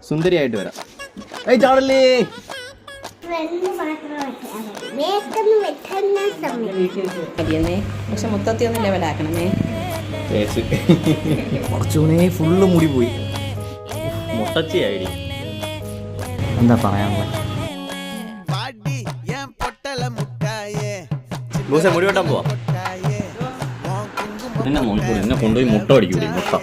സുന്ദരിയായിട്ട് വരാം. ഏയ് ചാടല്ലേ. പക്ഷെ മൊത്തത്തിൽ ഒന്ന് ലെവലാക്കണമേ. കുറച്ചുകൂടെ ഫുള്ള് മുടി പോയി. മുട്ടച്ചിയായി. എന്താ പറയാനുള്ള മുടി വെട്ടാൻ പോവാ. എന്നെ നോക്കിക്കൂടി, എന്നെ കൊണ്ടുപോയി മുട്ട അടിക്കൂടി. മുട്ട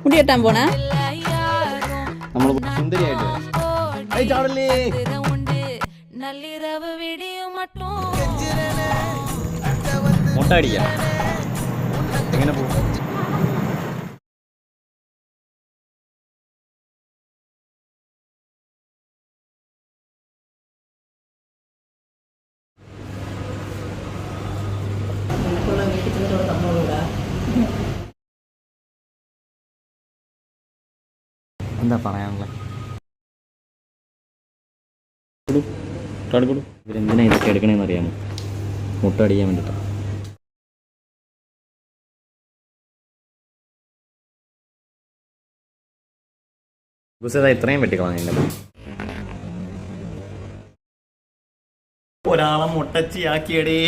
മുടി കെട്ടാൻ പോണ നമ്മൾ സുന്ദരിയായിട്ട് മുട്ട അടിക്കാം. എങ്ങനെ പോകും? എന്താ പറയാനുള്ളത്? ഇവരെന്തിനാ ഇതൊക്കെ എടുക്കണേന്ന് അറിയാമോ? മുട്ട അടിക്കാൻ വേണ്ടിയിട്ടാണ്. ഇത്രയും വെട്ടിക്കളാം. ഒരാളെ മുട്ടച്ചിയാക്കിയടേ.